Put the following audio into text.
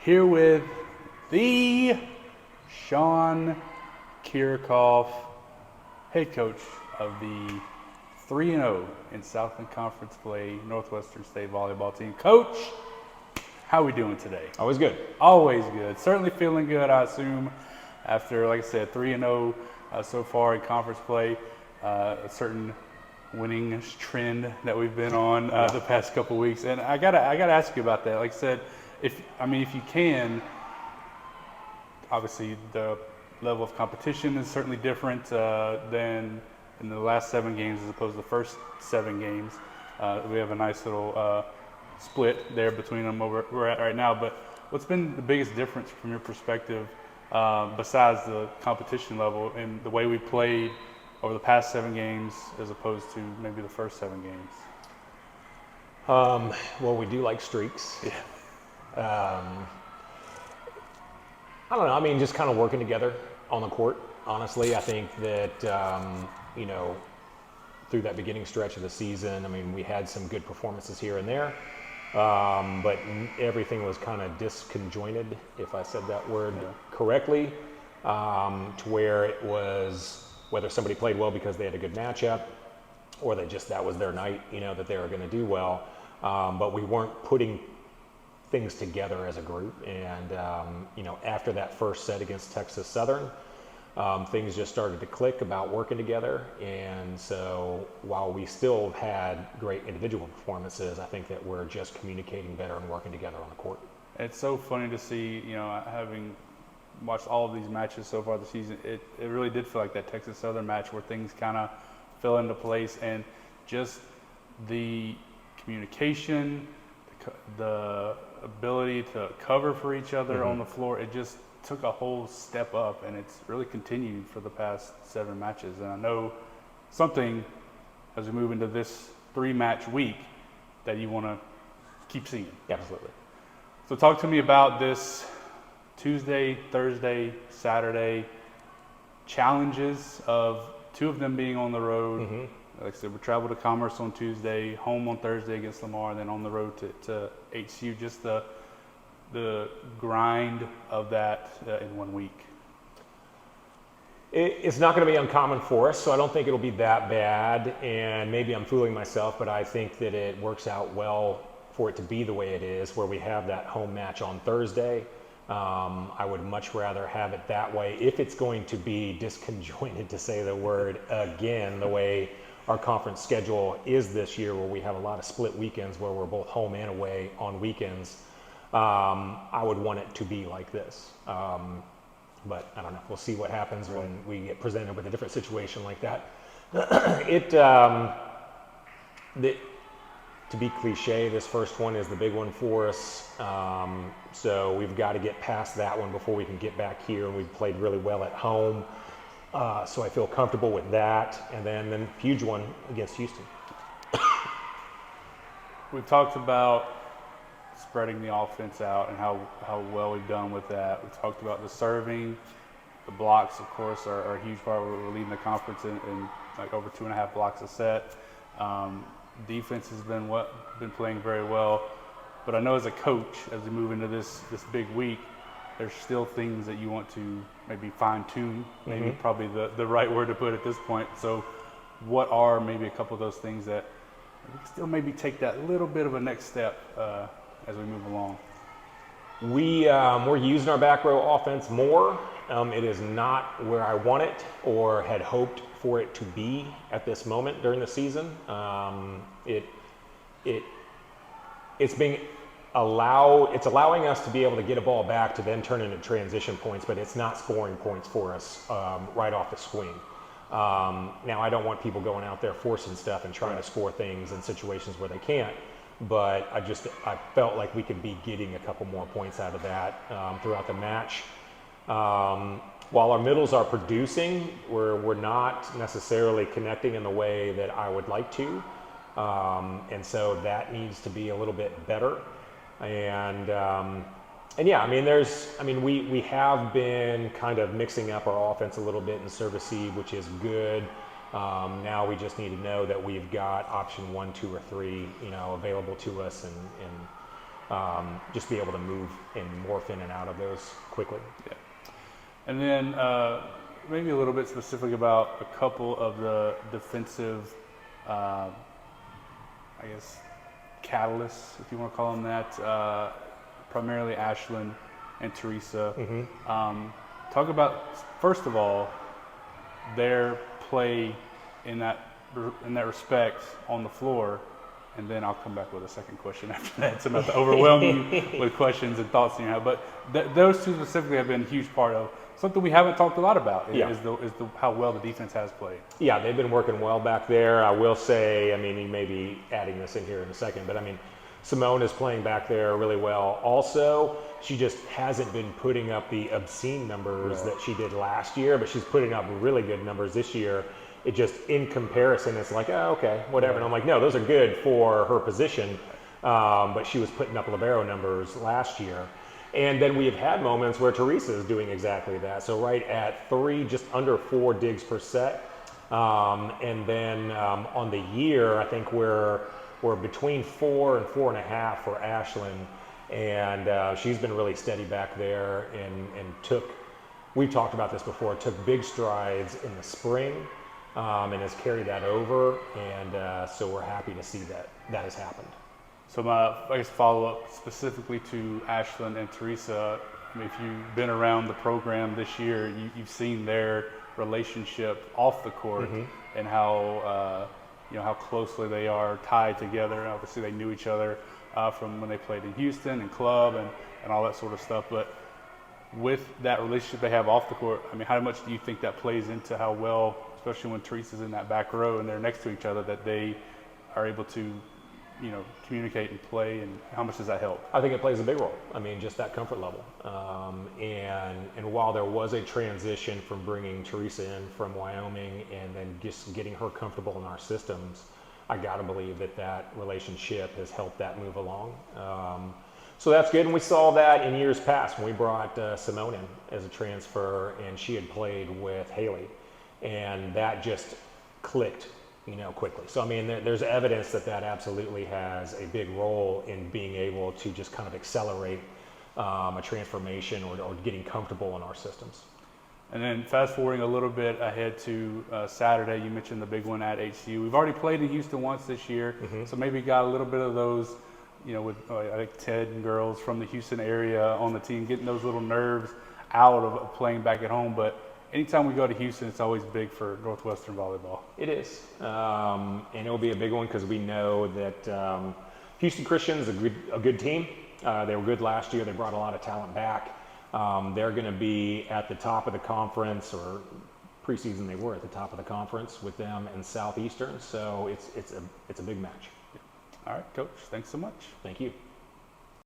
Here with the Sean Kiracofe, head coach of the 3-0 in Southland Conference play Northwestern State volleyball team. Coach, how are we doing today? Always good. Always good. Certainly feeling good, I assume, after, like I said, 3-0 so far in conference play. A certain winning trend that we've been on the past couple weeks, and I gotta ask you about that. Like I said, if you can, obviously the level of competition is certainly different than in the last 7 games as opposed to the first 7 games. We have a nice little split there between them over where we're at right now. But what's been the biggest difference from your perspective, besides the competition level and the way we played over the past 7 games as opposed to maybe the first 7 games? Well, we do like streaks. Yeah. I don't know. I mean, just kind of working together on the court. Honestly, I think that through that beginning stretch of the season, I mean, we had some good performances here and there, but everything was kind of disconjointed, if I said that word correctly, to where it was whether somebody played well because they had a good matchup, or that was their night, that they were going to do well. But we weren't putting things together as a group. And, after that first set against Texas Southern, things just started to click about working together. And so while we still had great individual performances, I think that we're just communicating better and working together on the court. It's so funny to see, having watched all of these matches so far this season, it really did feel like that Texas Southern match where things kind of fell into place, and just the communication, the ability to cover for each other on the floor, it just took a whole step up, and it's really continued for the past 7 matches. And I know something as we move into this 3-match week that you want to keep seeing. Absolutely. So talk to me about this Tuesday, Thursday, Saturday challenges of 2 of them being on the road. Like I said, we travel to Commerce on Tuesday, home on Thursday against Lamar, and then on the road to HCU. Just the grind of that in 1 week. It's not going to be uncommon for us, so I don't think it'll be that bad. And maybe I'm fooling myself, but I think that it works out well for it to be the way it is, where we have that home match on Thursday. I would much rather have it that way if it's going to be disconjointed, to say the word again, the way our conference schedule is this year, where we have a lot of split weekends where we're both home and away on weekends. I would want it to be like this. But I don't know. We'll see what happens when we get presented with a different situation like that. To be cliche, this first one is the big one for us. So we've got to get past that one before we can get back here. And we've played really well at home. So I feel comfortable with that. And then the huge one against Houston. We've talked about spreading the offense out and how well we've done with that. We talked about the serving. The blocks, of course, are a huge part. We're leading the conference in like over 2.5 blocks a set. Defense has been playing very well. But I know as a coach, as we move into this big week, there's still things that you want to maybe fine-tune, maybe probably the right word to put at this point. So what are maybe a couple of those things that we can still maybe take that little bit of a next step as we move along? We're using our back row offense more. It is not where I want it or had hoped for it to be at this moment during the season. It's allowing us to be able to get a ball back to then turn into transition points, but it's not scoring points for us right off the swing. Now, I don't want people going out there forcing stuff and trying to score things in situations where they can't, but I felt like we could be getting a couple more points out of that throughout the match. While our middles are producing, we're not necessarily connecting in the way that I would like to. And so that needs to be a little bit better. And yeah, we have been kind of mixing up our offense a little bit in serve receive, which is good. Now we just need to know that we've got option 1, 2, or 3, available to us, and just be able to move and morph in and out of those quickly. Yeah. And then maybe a little bit specific about a couple of the defensive, I guess, catalysts, if you want to call them that, primarily Ashlyn and Teresa. Talk about, first of all, their play in that respect on the floor, and then I'll come back with a second question after that. It's about to overwhelm you with questions and thoughts you have. But those two specifically have been a huge part of something we haven't talked a lot about. Is how well the defense has played. Yeah, they've been working well back there. I will say, I mean, you may be adding this in here in a second, but I mean, Simone is playing back there really well. Also, she just hasn't been putting up the obscene numbers that she did last year, but she's putting up really good numbers this year. It just, in comparison, it's like, oh, okay, whatever. And I'm like, no, those are good for her position. But she was putting up libero numbers last year. And then we have had moments where Teresa is doing exactly that. So right at 3, just under 4 digs per set. And then on the year, I think we're between 4 and 4.5 for Ashlyn. And she's been really steady back there and we've talked about this before, took big strides in the spring. And has carried that over, and so we're happy to see that has happened. So my, I guess, follow-up specifically to Ashlyn and Teresa, I mean, if you've been around the program this year, you've seen their relationship off the court and how, how closely they are tied together. Obviously, they knew each other from when they played in Houston and club and all that sort of stuff, but with that relationship they have off the court, I mean, how much do you think that plays into how well, especially when Teresa's in that back row and they're next to each other, that they are able to, communicate and play, and how much does that help? I think it plays a big role. I mean, just that comfort level. And while there was a transition from bringing Teresa in from Wyoming and then just getting her comfortable in our systems, I got to believe that relationship has helped that move along. So that's good, and we saw that in years past when we brought Simone in as a transfer, and she had played with Haley, and that just clicked, quickly. So I mean, there's evidence that absolutely has a big role in being able to just kind of accelerate a transformation or getting comfortable in our systems. And then fast forwarding a little bit ahead to Saturday, you mentioned the big one at HCU. We've already played in Houston once this year, so maybe got a little bit of those, with I think Ted and girls from the Houston area on the team, getting those little nerves out of playing back at home. But anytime we go to Houston, it's always big for Northwestern volleyball. It is, and it'll be a big one because we know that Houston Christian is a good team. They were good last year. They brought a lot of talent back. They're going to be at the top of the conference, or preseason they were at the top of the conference with them and Southeastern. So it's a big match. All right, Coach. Thanks so much. Thank you.